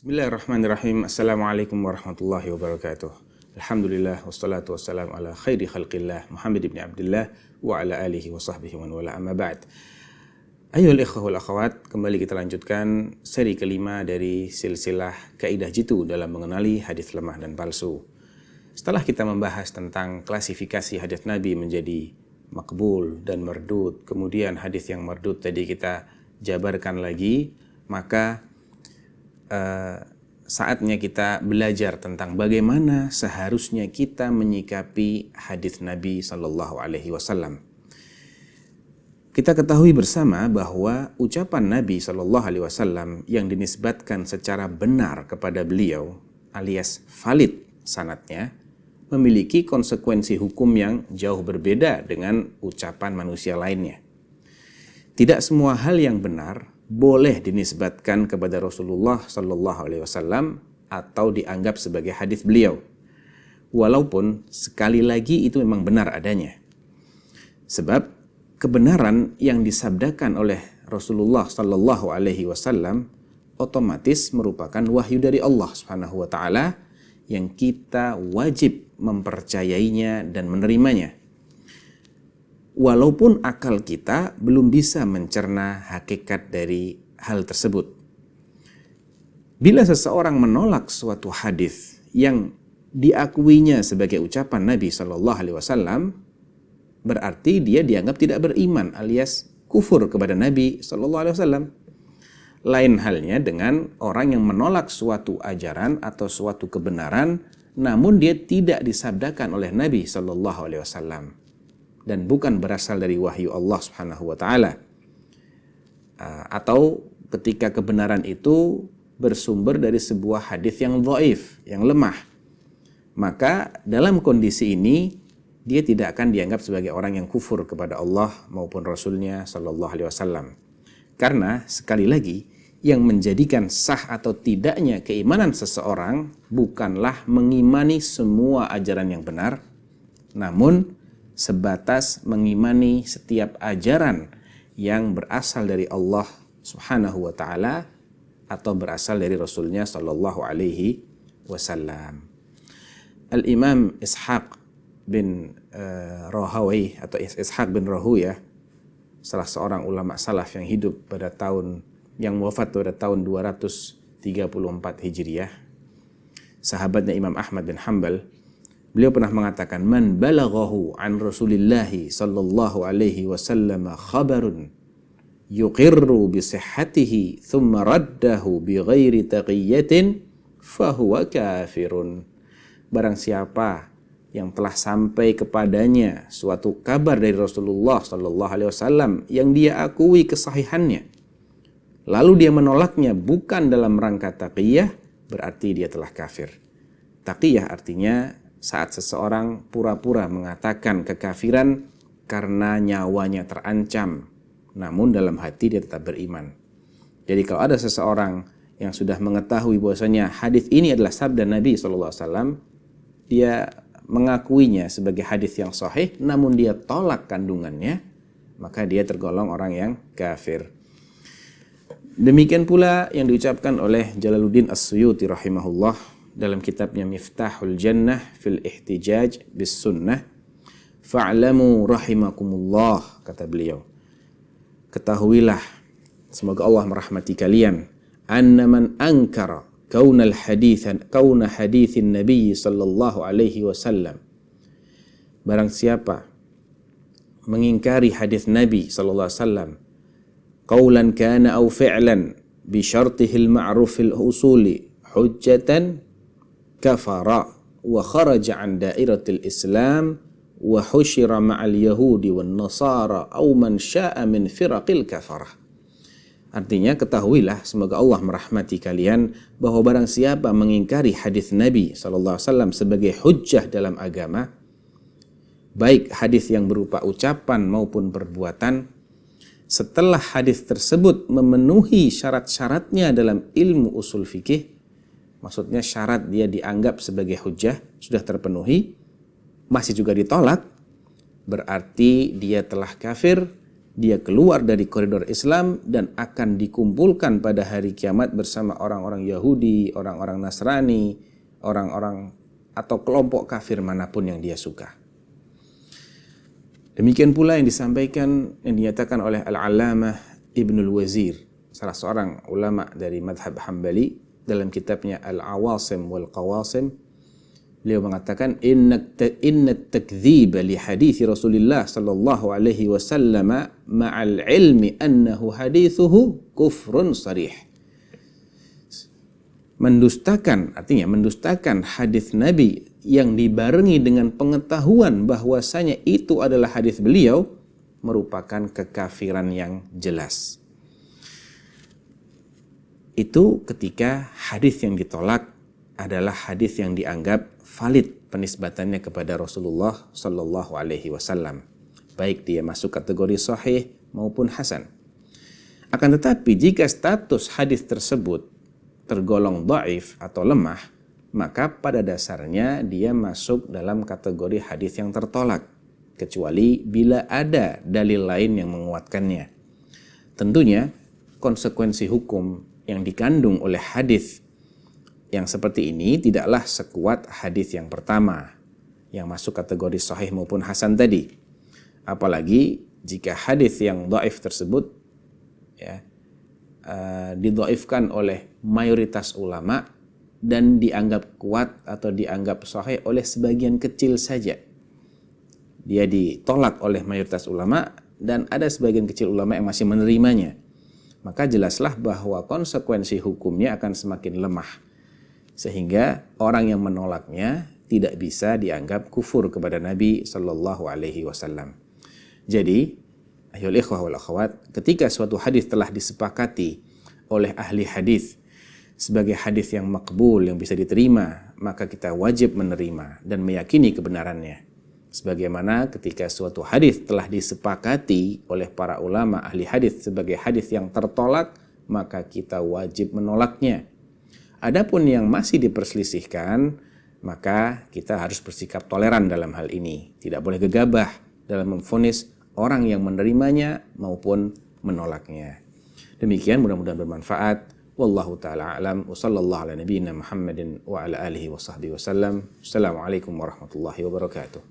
Bismillahirrahmanirrahim. Assalamualaikum warahmatullahi wabarakatuh. Alhamdulillah wassalatu wassalamu ala khairi khalqillah Muhammad ibn Abdullah wa ala alihi wa sahbihi wa wala amma ba'd. Ayyuhal ikhwah wal akhwat, kembali kita lanjutkan seri kelima dari silsilah Kaidah Jitu dalam mengenali hadis lemah dan palsu. Setelah kita membahas tentang klasifikasi hadis Nabi menjadi makbul dan mardud, kemudian hadis yang mardud tadi kita jabarkan lagi, maka saatnya kita belajar tentang bagaimana seharusnya kita menyikapi hadis Nabi Sallallahu Alaihi Wasallam. Kita ketahui bersama bahwa ucapan Nabi Sallallahu Alaihi Wasallam yang dinisbatkan secara benar kepada beliau, alias valid sanadnya, memiliki konsekuensi hukum yang jauh berbeda dengan ucapan manusia lainnya. Tidak semua hal yang benar boleh dinisbatkan kepada Rasulullah Sallallahu Alaihi Wasallam atau dianggap sebagai hadis beliau, walaupun sekali lagi itu memang benar adanya. Sebab kebenaran yang disabdakan oleh Rasulullah Sallallahu Alaihi Wasallam otomatis merupakan wahyu dari Allah Subhanahu Wa Taala yang kita wajib mempercayainya dan menerimanya. Walaupun akal kita belum bisa mencerna hakikat dari hal tersebut. Bila seseorang menolak suatu hadis yang diakuinya sebagai ucapan Nabi Shallallahu Alaihi Wasallam, berarti dia dianggap tidak beriman alias kufur kepada Nabi Shallallahu Alaihi Wasallam. Lain halnya dengan orang yang menolak suatu ajaran atau suatu kebenaran, namun dia tidak disabdakan oleh Nabi Shallallahu Alaihi Wasallam dan bukan berasal dari wahyu Allah Subhanahu wa taala. Atau ketika kebenaran itu bersumber dari sebuah hadis yang dhaif, yang lemah. Maka dalam kondisi ini dia tidak akan dianggap sebagai orang yang kufur kepada Allah maupun Rasulnya sallallahu alaihi wasallam. Karena sekali lagi yang menjadikan sah atau tidaknya keimanan seseorang bukanlah mengimani semua ajaran yang benar, namun sebatas mengimani setiap ajaran yang berasal dari Allah Subhanahu wa taala atau berasal dari Rasulnya sallallahu alaihi wasallam. Al-Imam Ishaq bin Rahawayh atau Ishaq bin Rahuyah, salah seorang ulama salaf yang hidup pada tahun yang wafat pada tahun 234 Hijriah, sahabatnya Imam Ahmad bin Hanbal. Beliau pernah mengatakan, man balaghahu an Rasulillahi sallallahu alaihi wasallam khabarun yuqirru bi sihhatihi thumma raddahu bi ghairi taqiyatin fahuwa kafirun. Barang siapa yang telah sampai kepadanya suatu kabar dari Rasulullah sallallahu alaihi wasallam yang dia akui kesahihannya, lalu dia menolaknya bukan dalam rangka taqiyah, berarti dia telah kafir. Taqiyah artinya saat seseorang pura-pura mengatakan kekafiran karena nyawanya terancam, namun dalam hati dia tetap beriman. Jadi kalau ada seseorang yang sudah mengetahui bahwasanya hadis ini adalah sabda Nabi SAW, dia mengakuinya sebagai hadis yang sahih, namun dia tolak kandungannya, maka dia tergolong orang yang kafir. Demikian pula yang diucapkan oleh Jalaluddin As-Suyuti rahimahullah dalam kitabnya Miftahul Jannah fil Ihtijaj bis Sunnah. Fa'lamu rahimakumullah, kata beliau, ketahuilah, semoga Allah merahmati kalian, anna man ankara kauna hadithin Nabi sallallahu alaihi wasallam, barang siapa mengingkari hadis Nabi sallallahu alaihi wasallam, qaulan kana aw fi'lan bi syartihi al-ma'ruf al-usuli hujjatan, kafara wa kharaja an dairatil Islam wa husyira ma'al yahudi wan nasara aw man sya'a min firaqil kafarah. Artinya ketahuilah, semoga Allah merahmati kalian, bahwa barang siapa mengingkari hadis Nabi SAW sebagai hujjah dalam agama, baik hadis yang berupa ucapan maupun perbuatan, setelah hadis tersebut memenuhi syarat-syaratnya dalam ilmu usul fikih, maksudnya syarat dia dianggap sebagai hujjah sudah terpenuhi, masih juga ditolak, berarti dia telah kafir dia keluar dari koridor Islam dan akan dikumpulkan pada hari kiamat bersama orang-orang Yahudi, orang-orang Nasrani, orang-orang atau kelompok kafir manapun yang dia suka. Demikian pula yang disampaikan, yang dinyatakan oleh Al-Allamah Ibnul Wazir, salah seorang ulama dari madhab Hambali, dalam kitabnya Al-Awasim wal Qawasim. Beliau mengatakan, inna takdziba li hadithi Rasulullah sallallahu alaihi wasallam ma'al ilmi annahu hadithuhu kufrun sarih. Mendustakan, artinya mendustakan hadis Nabi yang dibarengi dengan pengetahuan bahwasanya itu adalah hadis beliau merupakan kekafiran yang jelas. Itu ketika hadis yang ditolak adalah hadis yang dianggap valid penisbatannya kepada Rasulullah sallallahu alaihi wasallam, baik dia masuk kategori sahih maupun hasan. Akan tetapi jika status hadis tersebut tergolong dhaif atau lemah, maka pada dasarnya dia masuk dalam kategori hadis yang tertolak, kecuali bila ada dalil lain yang menguatkannya. Tentunya konsekuensi hukum yang dikandung oleh hadis yang seperti ini tidaklah sekuat hadis yang pertama yang masuk kategori sahih maupun hasan tadi. Apalagi jika hadis yang dhaif tersebut didhaifkan oleh mayoritas ulama dan dianggap kuat atau dianggap sahih oleh sebagian kecil saja. Dia ditolak oleh mayoritas ulama dan ada sebagian kecil ulama yang masih menerimanya. Maka jelaslah bahwa konsekuensi hukumnya akan semakin lemah, sehingga orang yang menolaknya tidak bisa dianggap kufur kepada Nabi sallallahu alaihi wasallam. Jadi, ayyuhal ikhwah wal akhwat, ketika suatu hadis telah disepakati oleh ahli hadis sebagai hadis yang makbul, yang bisa diterima, maka kita wajib menerima dan meyakini kebenarannya. Sebagaimana ketika suatu hadis telah disepakati oleh para ulama ahli hadis sebagai hadis yang tertolak, maka kita wajib menolaknya. Adapun yang masih diperselisihkan, maka kita harus bersikap toleran dalam hal ini. Tidak boleh gegabah dalam memvonis orang yang menerimanya maupun menolaknya. Demikian, mudah-mudahan bermanfaat. Wallahu ta'ala a'lam. Wa sallallahu ala nabiyyina Muhammadin wa ala alihi wa sahbihi wasallam. Assalamualaikum warahmatullahi wabarakatuh.